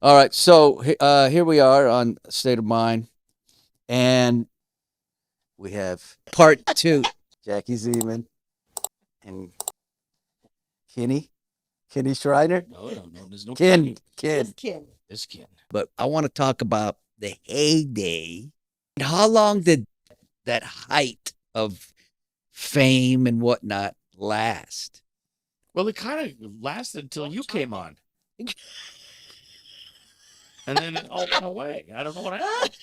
All right, so here we are on State of Mind, and we have part two. Jackie Zeman and Kenny, Kenny Schreiner, No, no, no. There's no Ken. this kid. But I want to talk about the heyday. How long did that height of fame and whatnot last? Well, it kind of lasted until you came on, and then it all went away. I don't know what happened.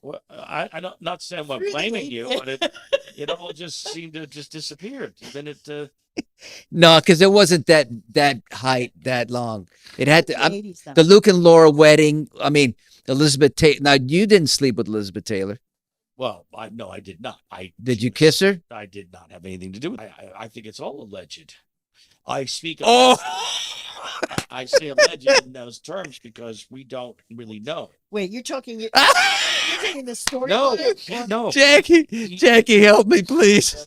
Well, I don't not saying I'm blaming you, but it all just seemed to just disappeared. Then it No, because it wasn't that height that long. It had to. '80s The Luke and Laura wedding. I mean, Elizabeth Taylor. Now you didn't sleep with Elizabeth Taylor. well, I no, I did not. Did you kiss her? I did not have anything to do with it. I think it's all alleged. I speak. Oh, I say alleged in those terms because we don't really know. Wait, you're talking the story? No, line, or- no. Jackie, help me, please.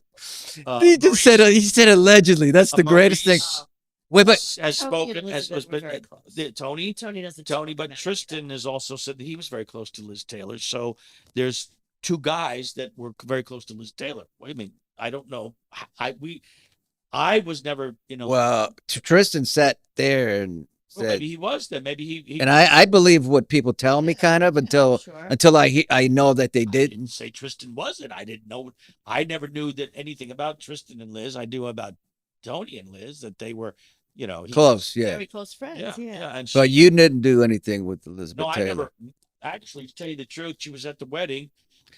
He just said he said allegedly. That's the greatest thing. Maurice Wait, but has Tony and spoken as Elizabeth was were been very close. Tony, Tony doesn't. Tony, but Tristan has also said that he was very close to Liz Taylor. So there's two guys that were very close to Liz Taylor. Wait a minute, I don't know. I was never, well, Tristan sat there and well, said, maybe he was then. Maybe he and I believe what people tell me, kind of until Sure. I know that they I didn't. didn't say Tristan wasn't. I didn't know. I never knew that anything about Tristan and Liz. I knew about Tony and Liz that they were, he Close, yeah. Very close friends. yeah, Yeah. yeah. And But you didn't do anything with Elizabeth no, I Taylor. never. Actually, to tell you the truth, she was at the wedding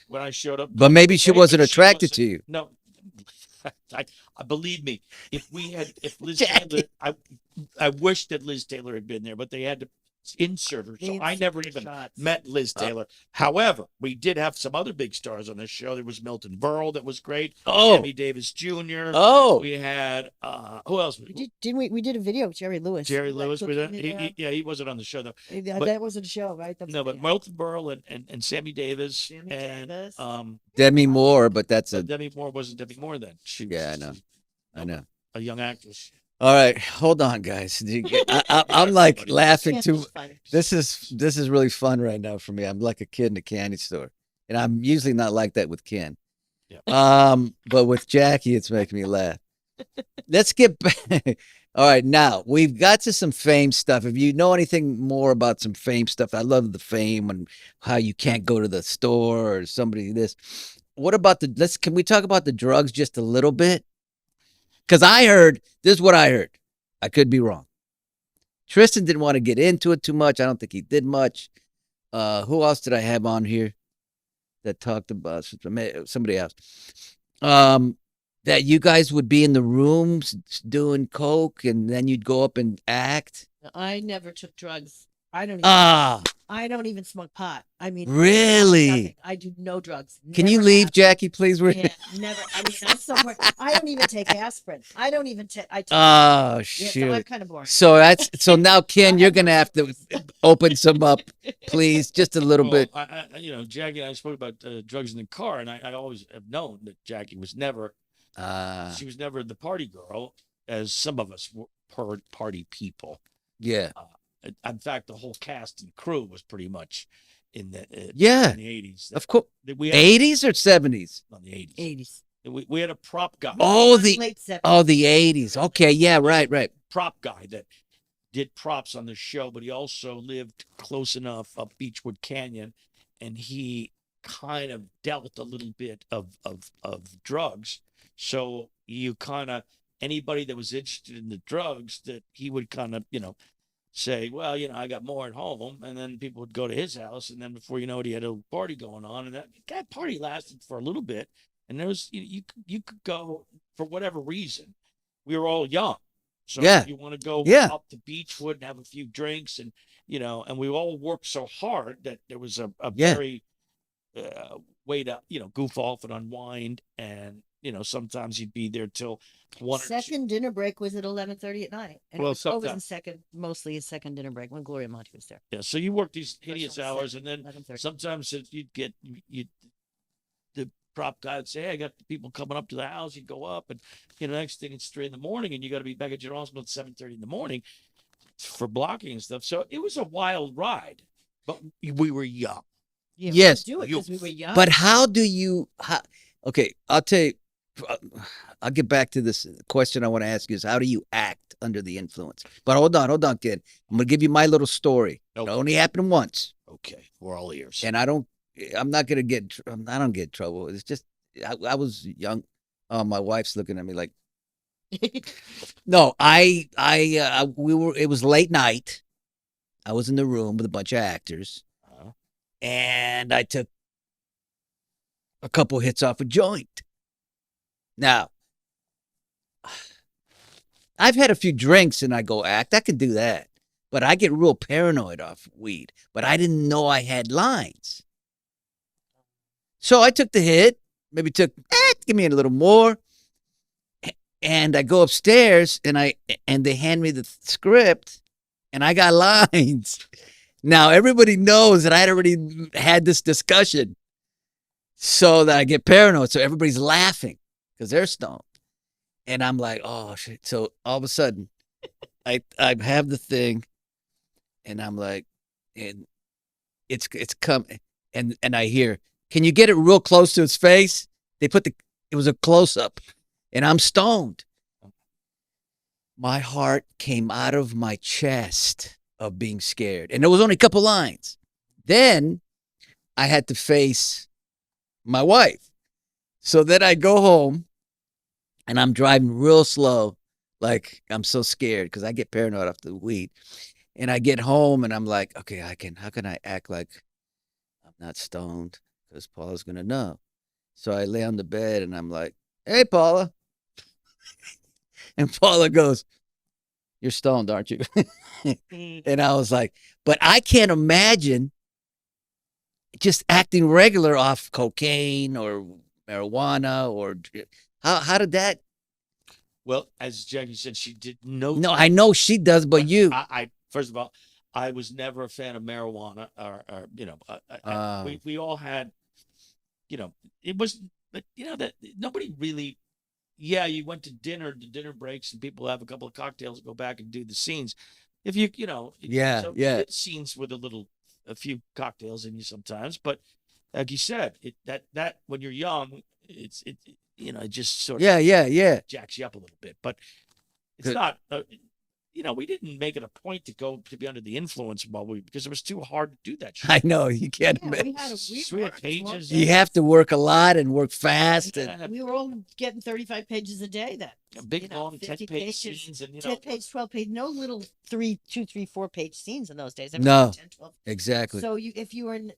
when I showed up. But maybe she Maybe wasn't she attracted wasn't- to you. No, I believe me. If Liz Jackie. Taylor, I wish that Liz Taylor had been there, but they had to insert her, so They I never insert even shots. met Liz Taylor. However, we did have some other big stars on this show. There was Milton Berle, that was great. Oh, Sammy Davis Jr. oh, We had who else? Didn't we? We did a video with Jerry Lewis. Jerry Like, Lewis with it. cooking it, Yeah, he wasn't on the show though. but- that wasn't a show, right? No, but Milton Berle and Sammy Davis Sammy and Davis. Demi Moore, but that's a Demi Moore wasn't Demi Moore then. She yeah, I was know, I know. a young actress. All right, hold on, guys. I'm like laughing too. Funny. This is really fun right now for me. I'm like a kid in a candy store, and I'm usually not like that with Ken. Yeah. But with Jackie, it's making me laugh. Let's get back. All right, now we've got to some fame stuff. If you know anything more about some fame stuff, I love the fame and how you can't go to the store or somebody this. What about can we talk about the drugs just a little bit? Because this is what I heard. I could be wrong. Tristan didn't want to get into it too much. I don't think he did much. Who else did I have on here that talked about somebody else? That you guys would be in the rooms doing coke, and then you'd go up and act. I never took drugs. Ah, I don't even smoke pot. I mean, really? nothing. I do no drugs. Can you Never leave, have. Jackie, please? Yeah, never. I mean, I'm somewhere. I don't even take aspirin. I don't even take. I take. Oh Yeah, so I'm shoot! kind of boring. So now, Ken, you're gonna have to open some up, please, just a little Well, bit. Jackie and I spoke about drugs in the car, and I always have known that Jackie was never. She was never the party girl, as some of us were party people. Yeah, In fact, the whole cast and crew was pretty much in the Yeah. in the 80s. of course. We had 80s or 70s? on the 80s. 80s. We had a prop guy. Oh, Late 70s. the 80s. Okay, yeah, right. Prop guy that did props on the show, but he also lived close enough up Beechwood Canyon, and he kind of dealt a little bit of drugs. So you kind of anybody that was interested in the drugs, that he would kind of say, well, I got more at home, and then people would go to his house, and then before you know it, he had a party going on, and that party lasted for a little bit, and there was you could go for whatever reason. We were all young. So Yeah. you want to go Yeah. up to Beechwood and have a few drinks, and and we all worked so hard that there was a Yeah. very way to goof off and unwind, and sometimes you'd be there till one or two. Second dinner break was at 11:30 at night. And Well, it was always sometimes- mostly a second dinner break when Gloria Monty was there. Yeah, so you work these hideous Special hours, and then 11:30. sometimes you'd get the prop guy would say, "Hey, I got people coming up to the house." You go up, and next thing it's 3 in the morning, and you got to be back at your hospital at 7:30 in the morning. for blocking and stuff. So it was a wild ride, but we were young. Yeah, Yes, we do it because we were young. But how do you? Okay, I'll tell you. I'll get back to this question I want to ask you is how do you act under the influence? But hold on, kid. I'm gonna give you my little story. Okay. It only happened once, Okay, we're all ears. and I'm not gonna get. I don't get in trouble. It's just I was young. Oh, my wife's looking at me like, no. We were. It was late night. I was in the room with a bunch of actors, Uh-huh. and I took a couple hits off a joint. Now, I've had a few drinks and I go act. I can do that. But I get real paranoid off weed. But I didn't know I had lines. So I took the hit, maybe took, give me a little more. And I go upstairs and they hand me the script and I got lines. Now everybody knows that I'd already had this discussion. So that I get paranoid. So everybody's laughing because they're stoned. And I'm like, oh shit. So all of a sudden, I have the thing, and I'm like, and it's coming, and I hear, can you get it real close to his face? They put it was a close up, and I'm stoned. My heart came out of my chest of being scared, and there was only a couple lines. Then I had to face my wife. So then I go home and I'm driving real slow. Like I'm so scared because I get paranoid off the weed. And I get home and I'm like, okay, how can I act like I'm not stoned? Because Paula's going to know. So I lay on the bed and I'm like, hey, Paula. And Paula goes, you're stoned, aren't you? And I was like, but I can't imagine just acting regular off cocaine or marijuana or how did that? Well, as Jackie said, she did no. No, I know she does, but you. I first of all, I was never a fan of marijuana, or we all had, it was, but that nobody really. Yeah, you went to dinner breaks, and people have a couple of cocktails, go back and do the scenes. If you Yeah, so yeah. did scenes with a few cocktails in you sometimes, but like you said, that when you're young, it just sort of yeah. jacks you up a little bit, but it's Good. not. We didn't make it a point to be under the influence because it was too hard to do that shit. I know you can't. Yeah, we had We had pages. You have to work a lot and work fast. And, Yeah, we were all getting 35 pages a day then. big long 50 10-page pages, scenes, and 10 page, 12 page, no little 2, 3, 4 page scenes in those days. No. 10, 12. exactly. So if you were in,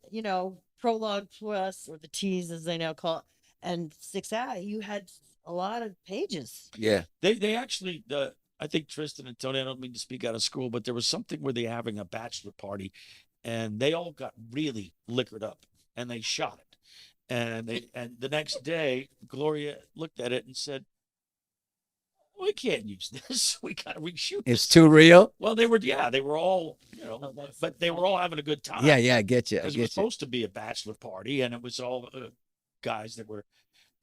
Prologue Plus or the T's as they now call it, and 6I, you had a lot of pages. Yeah. They actually, I think Tristan and Tony, I don't mean to speak out of school, but there was something where they're having a bachelor party and they all got really liquored up and they shot it. And the next day, Gloria looked at it and said, we can't use this. We got to reshoot this. It's too real. Well, they were all, but they were all having a good time. Yeah, I get you. I Because it get was you. supposed to be a bachelor party and it was all guys that were,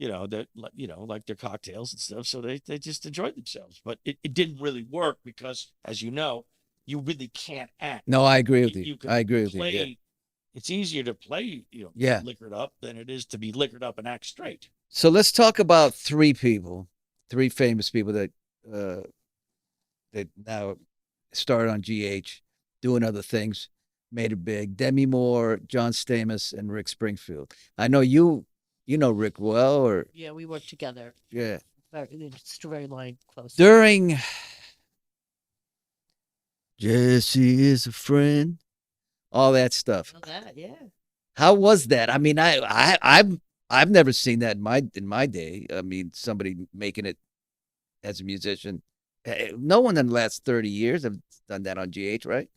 like their cocktails and stuff. So they just enjoyed themselves. But it didn't really work because, as you know, you really can't act. No, I agree with you. You can I agree with play, you. Yeah. It's easier to play, Yeah. liquored up than it is to be liquored up and act straight. So let's talk about three famous people that now started on GH, doing other things, made it big. Demi Moore, John Stamos, and Rick Springfield. I know you know Rick well, or Yeah, we worked together. yeah. Very line close. During Jesse is a friend, all that stuff. Know that, yeah. How was that? I mean, I've never seen that in my day. I mean, somebody making it as a musician. No one in the last 30 years have done that on GH, right?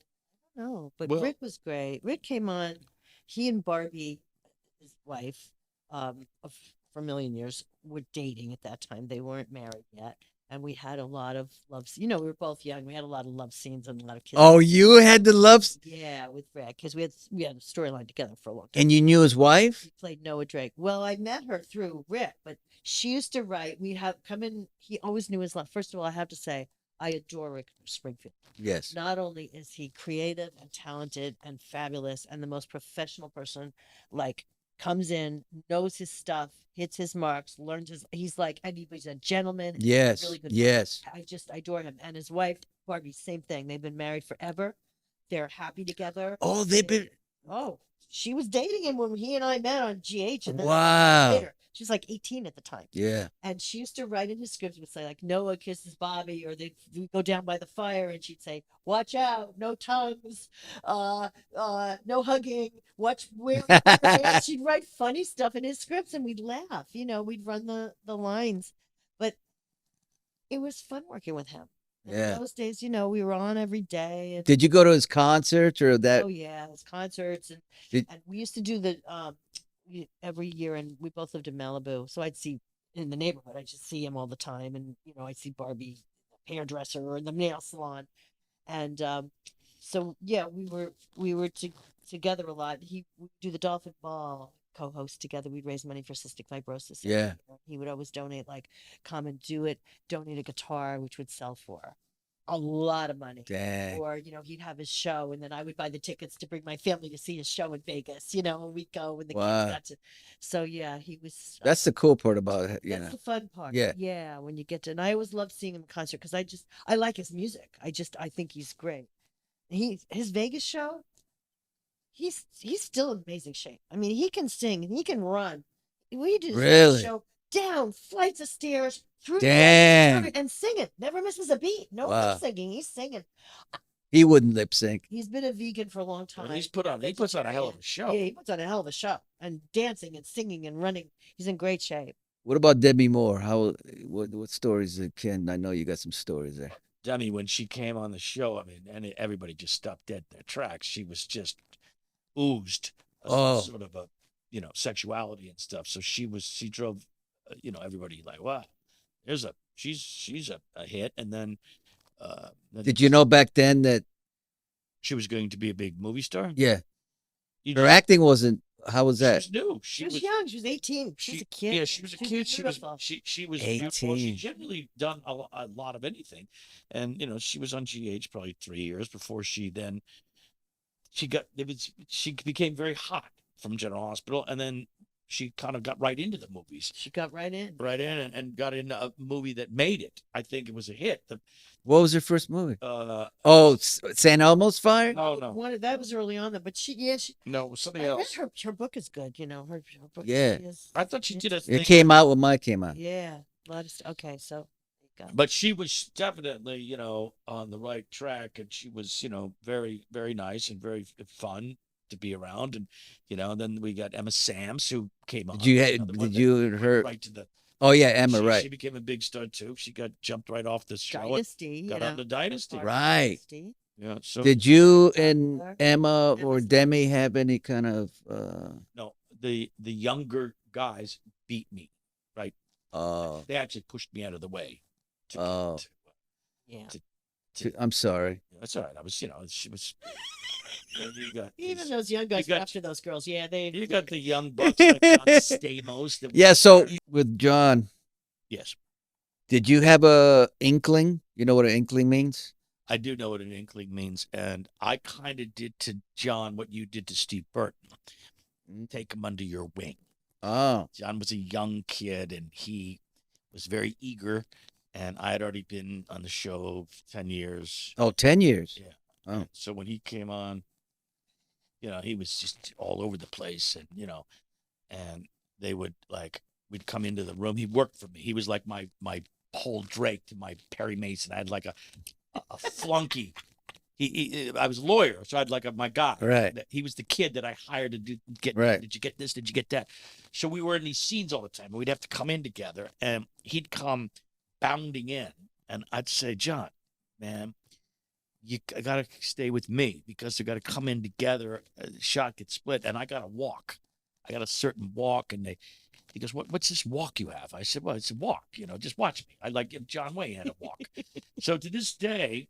No, but Well- Rick was great. Rick came on. He and Barbie, his wife, for a million years, were dating at that time. They weren't married yet, and we had a lot of love. We were both young. We had a lot of love scenes and a lot of kids. Oh, you had the loves, Yeah, with Rick, because we had a storyline together for a long time. and you knew his wife. He played Noah Drake. Well, I met her through Rick, but she used to write. We'd have come in. He always knew his love. First of all, I have to say, I adore Rick Springfield. Yes. Not only is he creative and talented and fabulous and the most professional person, like comes in, knows his stuff, hits his marks, learns his, he's like, and he's a gentleman. And he's a Yes. really good. Yes. I just adore him. And his wife, Barbie, same thing. They've been married forever. They're happy together. Oh, they've been. Oh, she was dating him when he and I met on GH. And then Wow. later, she was like 18 at the time. Yeah. And she used to write in his scripts, would say like Noah kisses Bobby, or they go down by the fire, and she'd say, "Watch out, no tongues, no hugging, watch where." She'd write funny stuff in his scripts, and we'd laugh. You know, we'd run the lines, but it was fun working with him. And in Yeah. those days, you know, we were on every day. And, Did you go to his concerts or that? oh yeah, his concerts, and Did- and we used to do the every year, and we both lived in Malibu, so I'd see in the neighborhood. I just see him all the time, and you know, I'd see Barbie, the hairdresser, or in the nail salon, and so yeah, we were together a lot. He would do the Dolphin Ball co-host together. We'd raise money for cystic fibrosis. every Yeah. year. He would always donate, like, come and do it, donate a guitar, which would sell for a lot of money. Dang. Or, you know, he'd have his show, and then I would buy the tickets to bring my family to see his show in Vegas, you know, and we'd go, and the Wow. kids got to. So yeah, he was. That's the cool part about it, you That's know. the fun part. Yeah. Yeah, when you get to, and I always love seeing him in concert, because I like his music. I think he's great. His Vegas show, he's still in amazing shape. I mean, he can sing and he can run. We do this Really? show down flights of stairs, through Damn. and singing. Never misses a beat. No Wow. lip singing. He's singing. He wouldn't lip sync. He's been a vegan for a long Well, time. he puts on a hell of a show. Yeah, he puts on a hell of a show, and dancing and singing and running. He's in great shape. What about Debbie Moore? What stories Ken? I know you got some stories there. Demi, when she came on the show, I mean, and everybody just stopped dead in their tracks. She was just oozed sort of a, you know, sexuality and stuff. So she drove, you know, everybody like, wow, she's a hit. And then, Did you know back then that? she was going to be a big movie star? Yeah, You her just- acting wasn't. How was She that? was new. She was young. She was 18. She was a kid. Yeah, she was a kid. She was beautiful. she was beautiful. 18. She'd generally done a lot of anything, and you know, she was on GH probably 3 years before she became very hot from General Hospital, and then she kind of got right into the movies, She got right in. and got into a movie that made it. I think it was a hit. What was her first movie? Oh, San Elmo's Fire. No, That was early on, though. But she no, it was something I read else. her book is good. You know, her book. Yeah. Is, I thought she did a It thing. came out when mine came out. yeah. A lot of okay, so there you go. But she was definitely, you know, on the right track, and she was, you know, very, very nice and very fun to be around. And, you know, and then we got Emma Sams, who came on. Did you another one did that you went her? right to the Oh yeah, Emma. she Right. became a big star too. She got jumped right off the show. Dynasty. Got on the Dynasty. Right. Dynasty. Yeah. So Did you and Popular. Emma or Emma's- Demi have any kind of? no, the younger guys beat me. Right. Oh, They actually pushed me out of the way. To Oh. Yeah. I'm sorry. That's all right. I was, you know, she was. You got Even these- those young guys got- after those girls. Yeah, they. you got the young bucks like John Stamos. That Yeah. So with John, yes, did you have a inkling? You know what an inkling means? I do know what an inkling means, and I kind of did to John what you did to Steve Burton. Take him under your wing. Oh, John was a young kid, and he was very eager. And I had already been on the show 10 years. 10 years. Yeah. Oh. So when he came on, you know, he was just all over the place, and you know, and they would we'd come into the room. He worked for me. He was like my Paul Drake to my Perry Mason. I had like a flunky. I was a lawyer, so I had like my guy. Right. He was the kid that I hired to get. Right. Did you get this? Did you get that? So we were in these scenes all the time. We'd have to come in together, and he'd come bounding in, and I'd say, John, man, you gotta stay with me because they gotta come in together. A shot gets split, and I gotta walk. I got a certain walk, and he goes, what's this walk you have? I said, well, it's a walk. You know, just watch me. I like John Wayne had a walk. So to this day,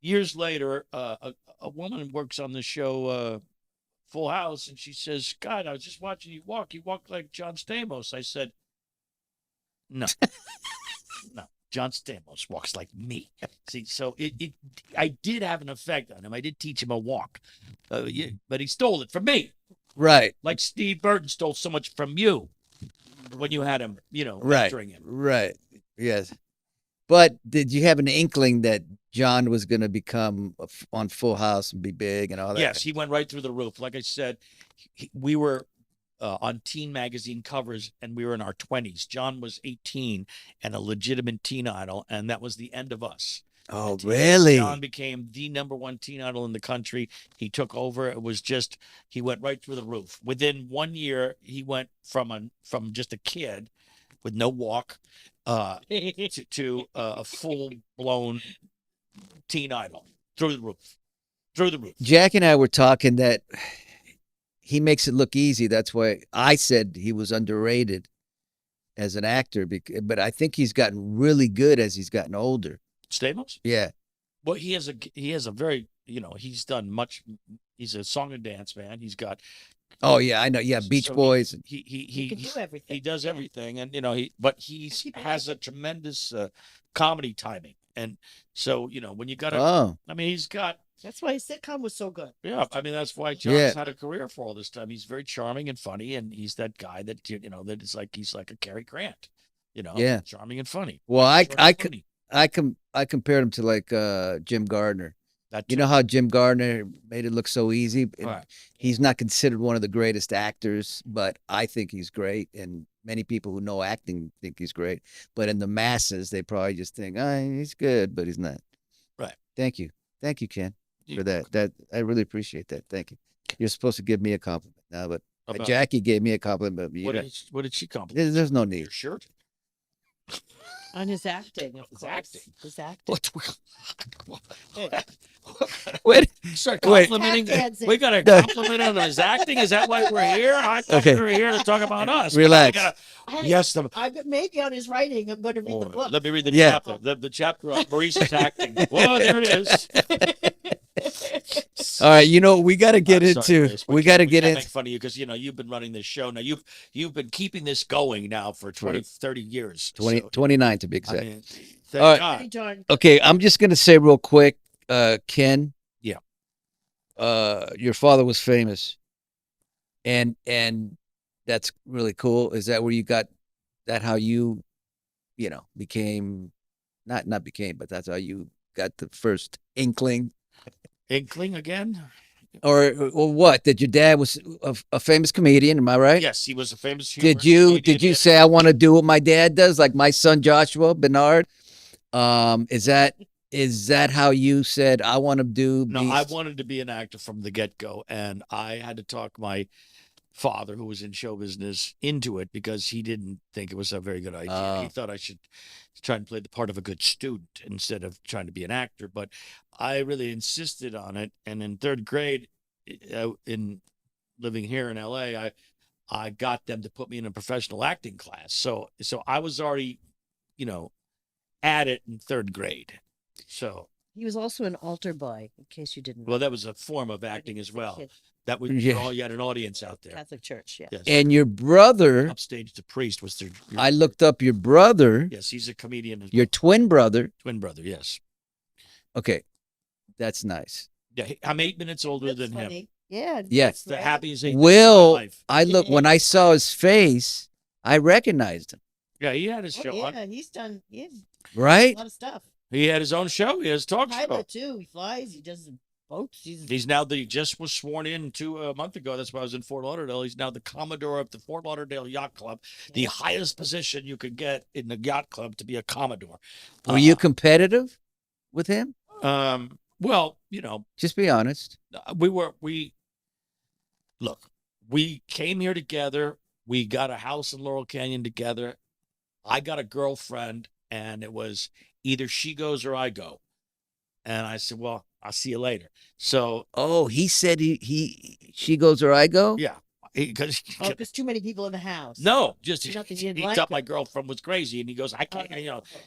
years later, a woman works on the show Full House, and she says, God, I was just watching you walk. You walk like John Stamos. I said, no, no. John Stamos walks like me. See, so I did have an effect on him. I did teach him a walk, yeah, but he stole it from me. Right. Like Steve Burton stole so much from you when you had him, Right. mentoring him. Right. Yes. But did you have an inkling that John was going to become on Full House and be big and all that? Yes, he went right through the roof. Like I said, we were on teen magazine covers, and we were in our 20s. John was 18 and a legitimate teen idol, and that was the end of us. Oh, really? John became the #1 teen idol in the country. He took over. It was just, he went right through the roof. Within 1 year, he went from just a kid with no walk to a full-blown teen idol. Through the roof. Through the roof. Jack and I were talking that he makes it look easy. That's why I said he was underrated as an actor. But I think he's gotten really good as he's gotten older. Stamos? Yeah. Well, he has a very, he's done much. He's a song and dance man. He's got. Oh yeah, I know. Yeah, Beach so Boys. He can do everything. He does Yeah. everything, and he has a tremendous comedy timing, and so when you got to, Oh, I mean, he's got. That's why his sitcom was so good. Yeah, I mean that's why John's Yeah. had a career for all this time. He's very charming and funny, and he's that guy that that is like he's like a Cary Grant, Yeah. charming and funny. well, Short and funny. I compared him to like Jim Gardner. That You too. know how Jim Gardner made it look so easy? Right. He's not considered one of the greatest actors, but I think he's great. And many people who know acting think he's great. But in the masses, they probably just think, he's good, but he's not. Right. Thank you. Thank you, Ken, You- for that. I really appreciate that. Thank you. You're supposed to give me a compliment now, but About- Jackie gave me a compliment. But What did she compliment? there's no need. Your shirt? On his acting, of His course. acting. His acting. Wait, Start Wait. complimenting. Tap dancing. We got a compliment on his acting. Is that why we're here? I thought Okay. we were here to talk about us. Relax. Yes, Maybe on his writing, I'm going to read the book. let me read the Yeah. chapter. The chapter on Maurice's acting. Whoa, there it is. all right. We got to get I'm sorry, into. Grace. We got to can't get in. make fun of you because you've been running this show now. You've been keeping this going now for 20, 30 years. 29 to be I exact. mean, thank All right. God. Pretty darn. Okay, I'm just gonna say real quick, Ken. Yeah. Your father was famous, and that's really cool. Is that where you got that? How you, became, not became, but that's how you got the first inkling, Inkling again? or what? That your dad was a famous comedian? Am I right? Yes, he was a famous. Did humorist, you comedian. say I want to do what my dad does, like my son Joshua Benard? Is that how you said I want to do? No, I wanted to be an actor from the get-go, and I had to talk my father, who was in show business, into it because he didn't think it was a very good idea. He thought I should try and play the part of a good student instead of trying to be an actor. But I really insisted on it, and in third grade, in living here in LA, I got them to put me in a professional acting class. So I was already, at it in third grade. So, He was also an altar boy, in case you didn't know. well, that was a form of acting as well. That was Yeah. you had an audience out there. Catholic Church, yeah. Yes. And your brother, Upstage the priest was their. I looked up your brother, Yes, he's a comedian. As your well. twin brother. Twin brother. Yes. Okay, that's nice. Yeah, I'm 8 minutes older That's than him. funny. Yeah. Yeah. that's The right. happiest 8 minutes of Will, my life. I look when I saw his face, I recognized him. Yeah, he had his show. Oh, on. yeah, he's done. He has Right? a lot of stuff. He had his own show. He has a talk show. Pilot too. He flies. He does boats. He's now just was sworn in a month ago. That's why I was in Fort Lauderdale. He's now the Commodore of the Fort Lauderdale Yacht Club, the highest position you could get in the yacht club to be a Commodore. Were you competitive with him? Well, Just be honest. we came here together. We got a house in Laurel Canyon together. I got a girlfriend, and it was either she goes or I go. And I said, well, I'll see you later. So, Oh, he said she goes or I go? yeah, because Oh, there's too many people in the house. no, just Nothing he you didn't like thought it. my girlfriend was crazy, and he goes, I can't,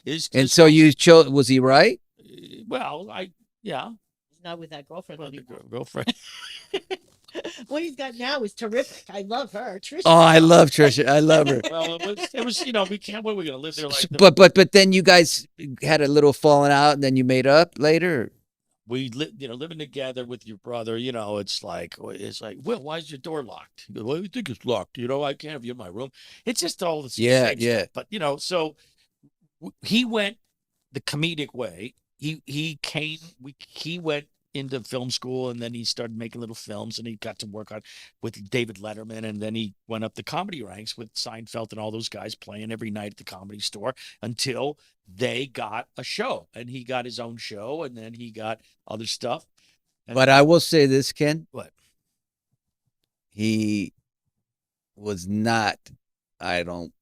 it's And just- so you chose, was he right? well, yeah, He's not with that girlfriend well, the anymore. girlfriend. What he's got now is terrific. I love her. Trish. Oh, I love Trisha. I love her. Well, it was, you know, we can't. What are we gonna live there like? But then you guys had a little falling out, and then you made up later. We live, you know, living together with your brother. You know, it's like, Will, why is your door locked? He goes, well, you think it's locked? You know, I can't have you in my room. It's just all the Yeah, same yeah. stuff. But you know, so he went the comedic way. He went into film school, and then he started making little films, and he got to work on with David Letterman, and then he went up the comedy ranks with Seinfeld and all those guys playing every night at the Comedy Store until they got a show, and he got his own show, and then he got other stuff. And But I will say this, Ken. What? He was not, I don't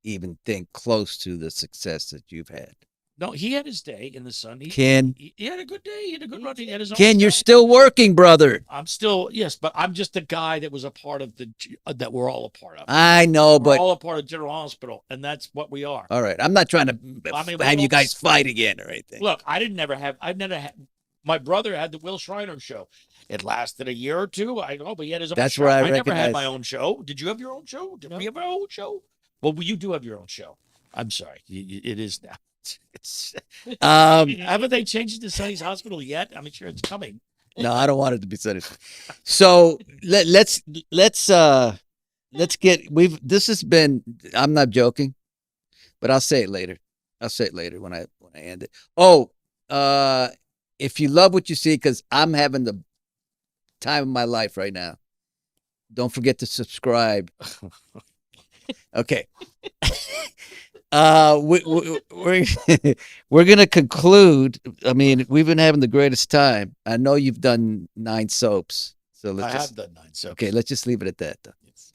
even think, close to the success that you've had. No, he had his day in the sun. Ken, He had a good day. He had a good run. He had his own Ken, you're show. still working, brother. I'm still, yes, but I'm just the guy that was a part of that we're all a part of. I know, We're but all a part of General Hospital, and that's what we are. all right. I'm not trying to I mean, have you we're guys fight again or anything. Look, I've never had, my brother had the Will Shriner show. It lasted a year or two. I know, but he had his own That's show. where I never had recognize- my own show. Did you have your own show? Did No. we have our own show? Well, you do have your own show. I'm sorry. It is now. It's haven't they changed it to Sonny's Hospital yet? I'm sure it's coming. No, I don't want it to be said. So let's get this has been, I'm not joking, but I'll say it later. I'll say it later when I end it. Oh, if you love what you see, because I'm having the time of my life right now, don't forget to subscribe. Okay. We're we're gonna conclude. I mean, we've been having the greatest time. I know you've done 9 soaps, so I let's have just done 9 soaps. okay. Let's just leave it at that, though. It's,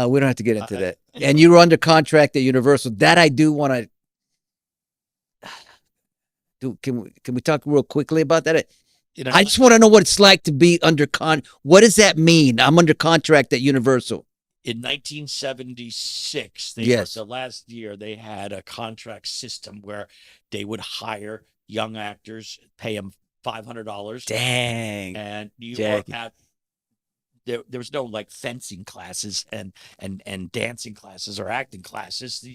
We don't have to get into I- that. And you were under contract at Universal. That I do want to do. Can we talk real quickly about that? you know, I just want to know what it's like to be under What does that mean? I'm under contract at Universal. in 1976, Yes. the last year, they had a contract system where they would hire young actors, pay them $500, Dang. and you Jackie. were at there was no like fencing classes and dancing classes or acting classes.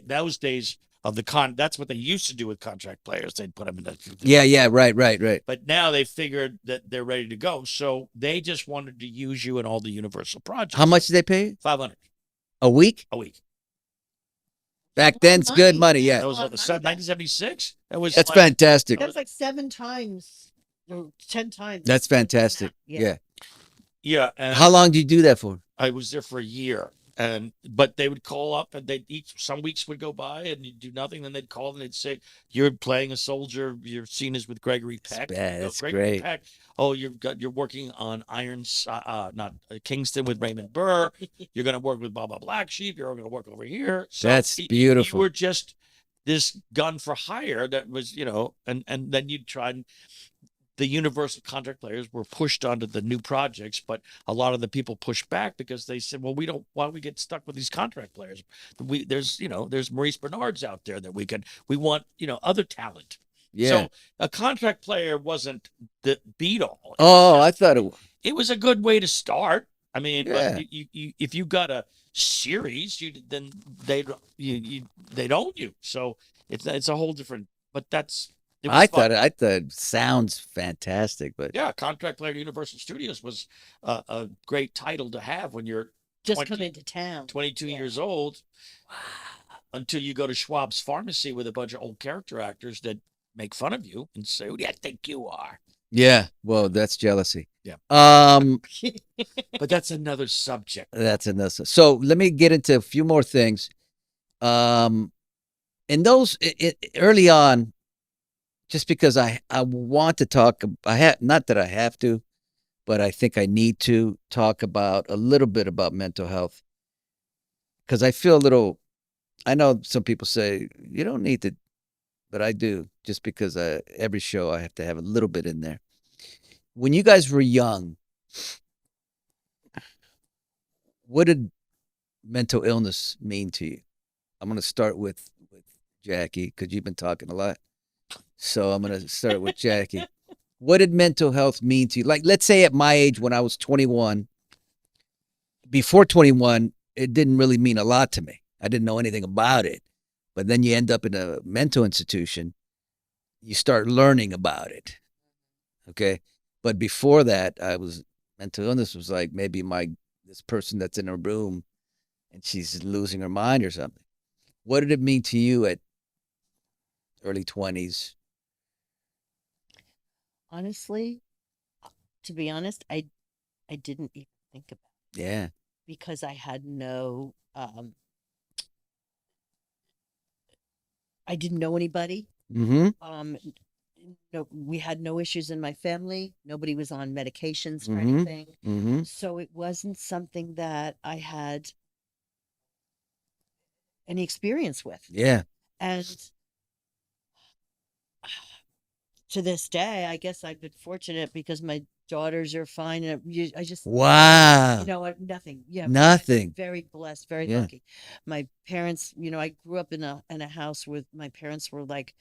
Those days of that's what they used to do with contract players. They'd put them in the Yeah. Right. But now they figured that they're ready to go, so they just wanted to use you in all the Universal projects. How much did they pay? $500 A week? a week. Back then, it's good money. That Yeah, was what, 1976. That was that's like, fantastic. That was like 7 times or 10 times. That's fantastic. Yeah. Yeah. Yeah. And How long did you do that for? I was there for a year, but they would call up, and some weeks would go by and you'd do nothing. Then they'd call and they'd say, "You're playing a soldier. Your scene is with Gregory Peck. That's Gregory great. Peck. Oh, you're working on not Kingston with Raymond Burr. You're going to work with Baba Black Sheep. You're going to work over here." So That's You beautiful. were just this gun for hire that was, and then you'd try and. The Universal contract players were pushed onto the new projects, but a lot of the people pushed back because they said, "Well, why do we get stuck with these contract players? There's Maurice Benards out there that we want, other talent." Yeah. So a contract player wasn't the beat all. Oh, I thought It was a good way to start. I mean, Yeah. but you if you got a series, then they'd own you. So it's a whole different. But it was fun. I thought it sounds fantastic, but Yeah, contract player at Universal Studios was a great title to have when you're Just 20 come into town. 22 Yeah. years old. Until you go to Schwab's Pharmacy with a bunch of old character actors that make fun of you and say, "Who do you think you are?" yeah. Well, that's jealousy. Yeah. But That's another subject. that's enough. So let me get into a few more things. And those early on, just because I want to talk, not that I have to, but I think I need to talk about a little bit about mental health, because I feel a little. I know some people say you don't need to, but I do, just because every show I have to have a little bit in there. When you guys were young, what did mental illness mean to you? I'm going to start with Jackie, because you've been talking a lot. So I'm going to start with Jackie. what did mental health mean to you? Like, let's say at my age when I was 21, before 21, it didn't really mean a lot to me. I didn't know anything about it. But then you end up in a mental institution, you start learning about it. Okay. But before that, mental illness was like maybe this person that's in a room and she's losing her mind or something. What did it mean to you at early 20s? Honestly, to be honest, I didn't even think about it Yeah. because I had no I didn't know anybody. Mm-hmm. No, we had no issues in my family. Nobody was on medications for Mm-hmm. anything. Mm-hmm. So it wasn't something that I had any experience with. Yeah. And to this day, I guess I've been fortunate because my daughters are fine. And I just, Wow. you know what, nothing. Yeah. Nothing. Very blessed, very Yeah. lucky. My parents, I grew up in a house where my parents were like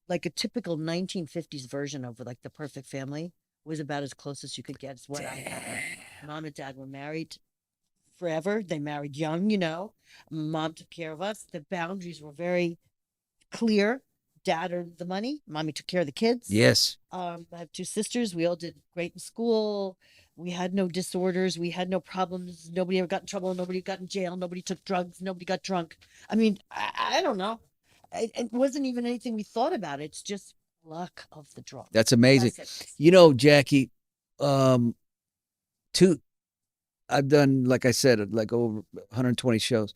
a typical 1950s version of like the perfect family. Was about as close as you could get. It's what I had. Mom and dad were married forever. They married young. Mom took care of us. The boundaries were very clear. Dad earned the money. Mommy took care of the kids. Yes. I have two sisters. We all did great in school. We had no disorders. We had no problems. Nobody ever got in trouble. Nobody got in jail. Nobody took drugs. Nobody got drunk. I mean, I don't know. It wasn't even anything we thought about. It's just luck of the draw. That's amazing. Blessings. You know, Jackie, two I've done, like I said, like over 120 shows.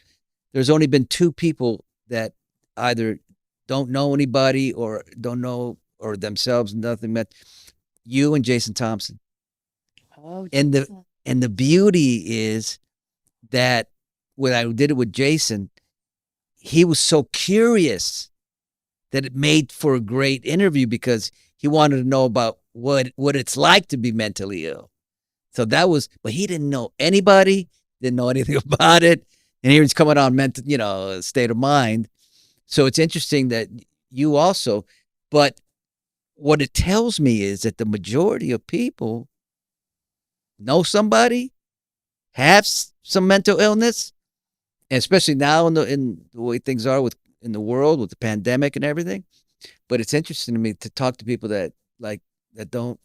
There's only been two people that either don't know anybody or don't know or themselves nothing met. You and Jason Thompson. Oh, And Jason. the beauty is that when I did it with Jason, he was so curious that it made for a great interview because he wanted to know about what it's like to be mentally ill. So that was, but he didn't know anybody, didn't know anything about it. And here he's coming on mental, state of mind. So it's interesting that you also, but what it tells me is that the majority of people know somebody, have some mental illness, and especially now in the way things are in the world with the pandemic and everything. But it's interesting to me to talk to people that don't.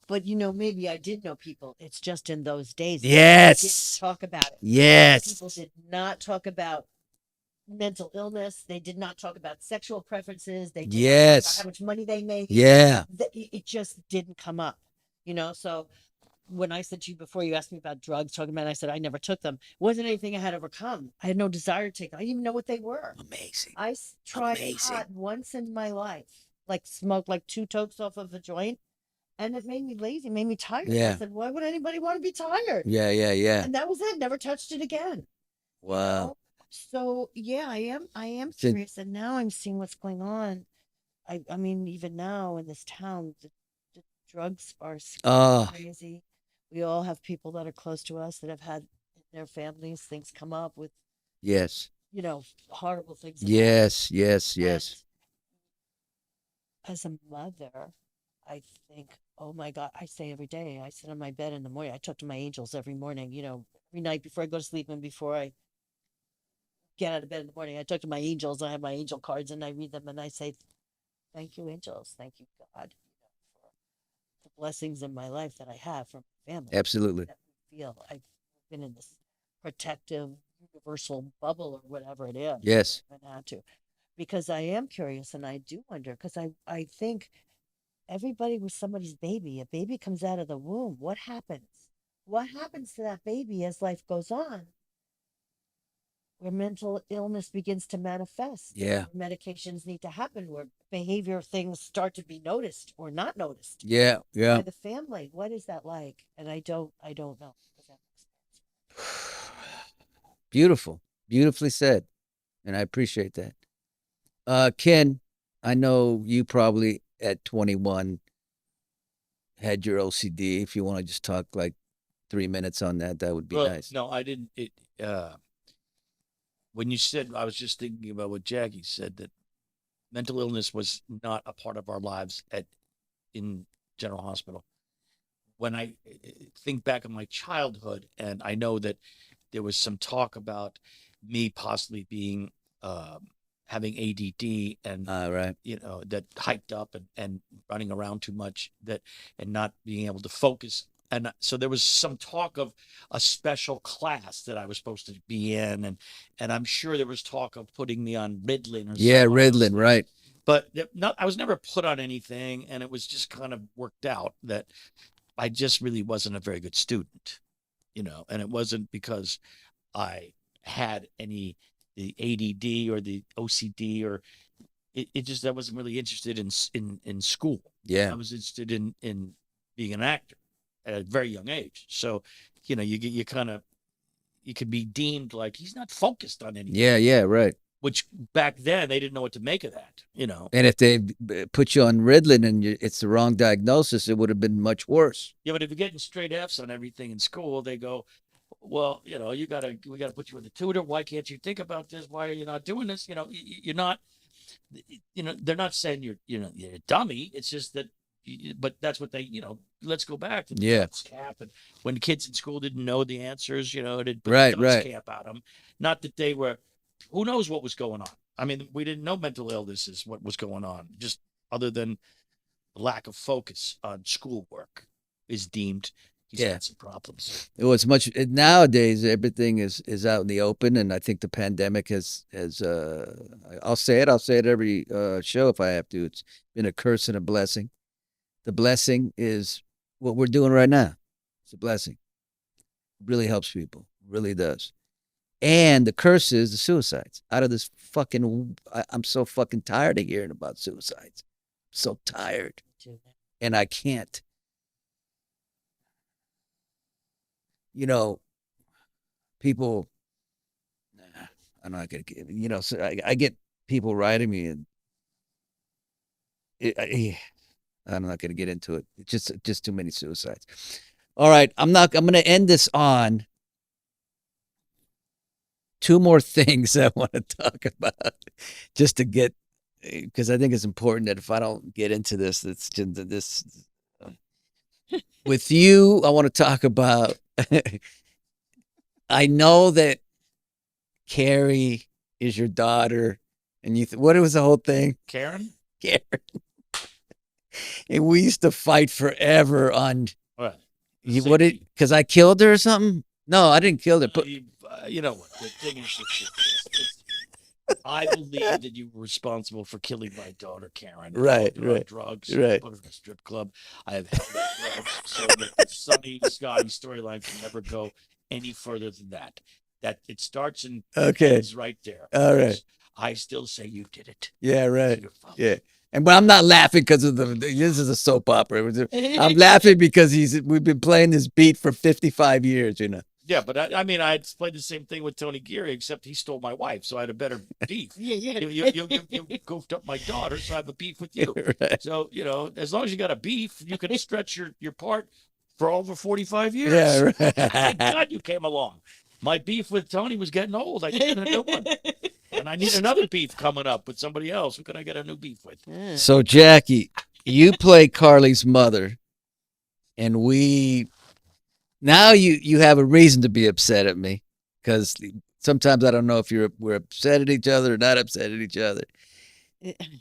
But maybe I did know people. It's just in those days. Yes. They didn't talk about it. Yes. People did not talk about mental illness. They did not talk about sexual preferences. They did not talk about how much money they made. Yeah. It just didn't come up. So when I said to you before, you asked me about drugs, talking about, I said I never took them. It wasn't anything I had overcome. I had no desire to take them. I didn't even know what they were. Amazing. I tried pot once in my life, like smoked like 2 tokes off of a joint. And it made me lazy, made me tired. Yeah. I said, why would anybody want to be tired? Yeah, yeah, yeah. And that was it. Never touched it again. Wow. So yeah, I am curious, and now I'm seeing what's going on. I mean, even now in this town, the drugs are crazy. We all have people that are close to us that have had in their families things come up with yes, horrible things. Yes, yes, yes. And as a mother, I think, oh my God, I say every day, I sit on my bed in the morning. I talk to my angels every morning, every night before I go to sleep and before I get out of bed in the morning. I talk to my angels. I have my angel cards and I read them and I say, thank you, angels. Thank you, God, for the blessings in my life that I have from my family. Absolutely. That we feel I've been in this protective universal bubble or whatever it is. Yes. I haven't had to. Because I am curious and I do wonder, because I think everybody was somebody's baby. A baby comes out of the womb. What happens? What happens to that baby as life goes on? Where mental illness begins to manifest. Yeah. Where medications need to happen, where behavior things start to be noticed or not noticed. Yeah, yeah. By the family. What is that like? And I don't know. Beautiful. Beautifully said. And I appreciate that. Ken, I know you probably at 21 had your OCD. If you want to just talk like 3 minutes on that, that would be nice. No, I didn't. When you said, I was just thinking about what Jackie said, that mental illness was not a part of our lives in General Hospital. When I think back on my childhood, and I know that there was some talk about me possibly being having ADD, and Right. that hyped up and running around too much, that and not being able to focus. And so there was some talk of a special class that I was supposed to be in, and I'm sure there was talk of putting me on Ritalin or Yeah, some of those Ritalin, things. right. But I was never put on anything, and it was just kind of worked out that I just really wasn't a very good student, and it wasn't because I had the ADD or the OCD, or it just, I wasn't really interested in school. Yeah. I was interested in being an actor at a very young age. So, you kind of, you could be deemed like he's not focused on anything. Yeah, right. Which back then they didn't know what to make of that, And if they put you on Ritalin and it's the wrong diagnosis, it would have been much worse. Yeah, but if you're getting straight F's on everything in school, they go, well, we gotta put you with a tutor. Why can't you think about this? Why are you not doing this? You're not, they're not saying you're a dummy. It's just that, but that's what they, let's go back to the Yeah. dunce cap. And when kids in school didn't know the answers, they'd put Right, the dunce right. cap at them. Not that they were, who knows what was going on. I mean, we didn't know mental illness is what was going on, just other than lack of focus on schoolwork is deemed he's Yeah. got some problems. It was much nowadays. Everything is out in the open, and I think the pandemic has I'll say it every show if I have to. It's been a curse and a blessing. The blessing is what we're doing right now. It's a blessing. It really helps people. It really does. And the curse is the suicides. Out of this fucking, I'm so fucking tired of hearing about suicides. So tired, and I can't. People, I'm not gonna get, so I get people writing me, and I'm not gonna get into it. It's just too many suicides. All right, I'm gonna end this on two more things I want to talk about, just to get, because I think it's important that if I don't get into this, it's just this. With you, I want to talk about. I know that Carrie is your daughter, and what was the whole thing? Karen? Karen. And we used to fight forever on What? because I killed her or something? No, I didn't kill her. But you know what? The thing is, I believe that you were responsible for killing my daughter, Karen. Right, Put her on right, drugs, right. put her in a strip club. I have held that grudge so that the Sonny Scotty storyline can never go any further than that. That it starts and Okay. ends right there. All right. I still say you did it. Yeah, It's right. your fault. Yeah. But I'm not laughing because of this is a soap opera. I'm laughing because we've been playing this beat for 55 years, Yeah, but I mean, I played the same thing with Tony Geary, except he stole my wife, so I had a better beef. Yeah. You goofed up my daughter, so I have a beef with you. Right. So, as long as you got a beef, you can stretch your part for over 45 years. Yeah, right. Thank God you came along. My beef with Tony was getting old. I needed a new one. And I need another beef coming up with somebody else. Who can I get a new beef with? So, Jackie, you play Carly's mother, and now you have a reason to be upset at me, because sometimes I don't know if we're upset at each other or not upset at each other.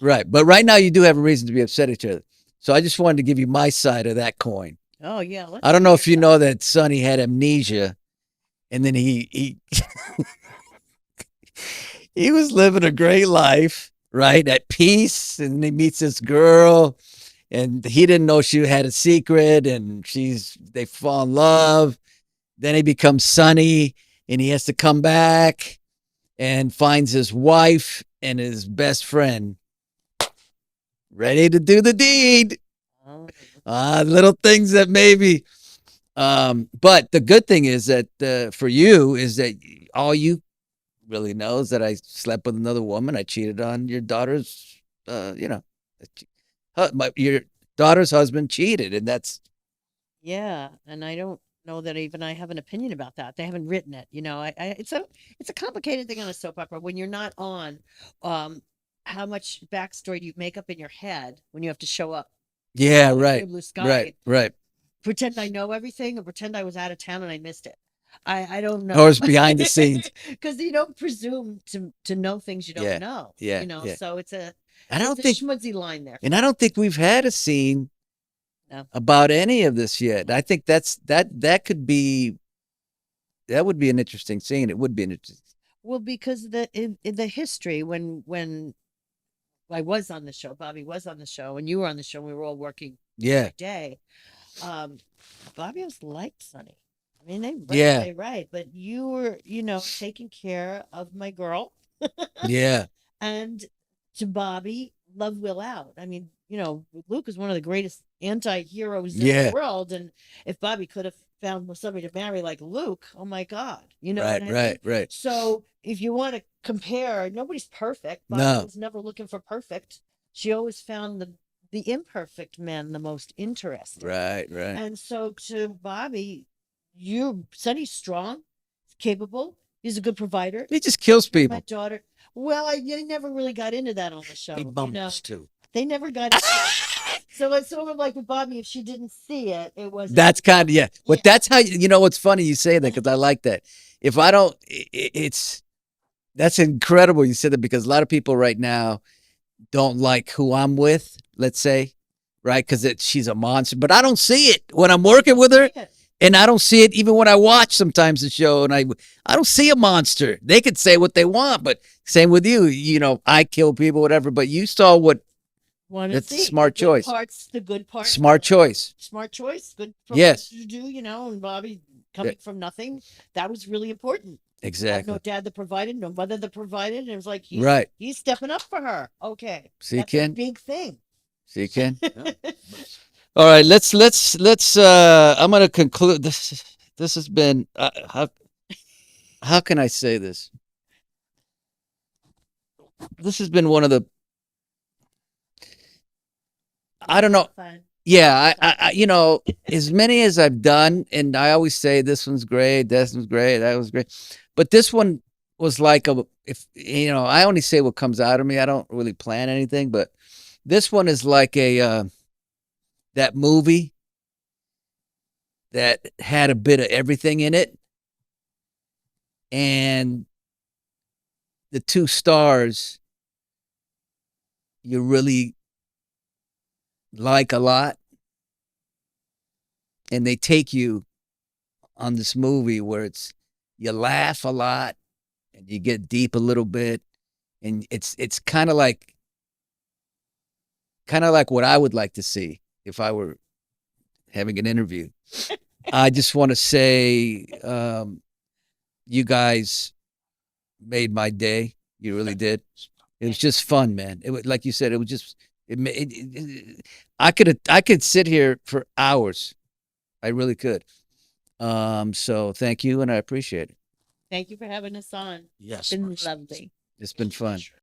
Right. But right now you do have a reason to be upset at each other. So I just wanted to give you my side of that coin. Oh yeah. I don't know if you know that Sonny had amnesia, and then he he was living a great life, right? At peace, and he meets this girl, and he didn't know she had a secret, and they fall in love. Then he becomes Sonny, and he has to come back and finds his wife and his best friend ready to do the deed. Little things that maybe, but the good thing is that for you is that all you really know is that I slept with another woman. I cheated on your daughter's, your daughter's husband cheated, and that's. Yeah, and I don't know that even I have an opinion about that. They haven't written it. It's a complicated thing on a soap opera when you're not on. How much backstory do you make up in your head when you have to show up Yeah, clear right. blue sky. Right. Right. Pretend I know everything, or pretend I was out of town and I missed it. I don't know. Or it's behind the scenes. Because you don't presume to know things you don't Yeah, know. yeah, You know, yeah. so it's a I don't it's a think, schmutzy line there. and I don't think we've had a scene No. about any of this yet. I think that could be, that would be an interesting scene. It would be an interesting. Well, because in the history when I was on the show, Bobby was on the show, and you were on the show, and we were all working Yeah, every day. Bobby was like Sonny. I mean, Yeah. they right, but you were, taking care of my girl, yeah, and to Bobby, love will out. I mean, Luke is one of the greatest anti-heroes in the Yeah. world, and if Bobby could have found somebody to marry like Luke, oh my God, you know what I mean? right. So if you want to compare, nobody's perfect. Bobby No. was never looking for perfect. She always found the imperfect men the most interesting. Right. And so to Bobby, Sonny's strong, capable. He's a good provider. He just kills My people. daughter. Well, I never really got into that on the show. He bumbles too. They never got into it. So it's sort of like with Bobby. If she didn't see it, it was. That's kind of, yeah. But Yeah. that's how, you know, what's funny you say that, because I like that. If I don't, that's incredible you said that, because a lot of people right now don't like who I'm with, let's say, right? Because she's a monster, but I don't see it when I'm working with her. And I don't see it even when I watch sometimes the show, and I don't see a monster. They could say what they want, but same with you. You know, I kill people, whatever. But you saw what. That's a smart choice. The good parts. Smart choice. Smart choice. Good. Yes. To do, and Bobby coming from nothing, that was really important. Exactly. No dad that provided, no mother that provided, and it was like he's stepping up for her. Okay, See, that's Ken? a big thing. See, Ken? All right, let's I'm going to conclude this. This has been how can I say this? This has been one of the, I don't know. Fun. Yeah, I as many as I've done, and I always say this one's great, that one's great, that was great. But this one was like I only say what comes out of me. I don't really plan anything, but this one is like that movie that had a bit of everything in it, and the two stars you really like a lot, and they take you on this movie where you laugh a lot and you get deep a little bit, and it's kind of like what I would like to see if I were having an interview. I just want to say, you guys made my day. You really did. It was just fun, man. It was, like you said, it was just, I could sit here for hours. I really could. So thank you, and I appreciate it. Thank you for having us on. Yes. It's been Marcy. lovely. It's been fun. Pleasure.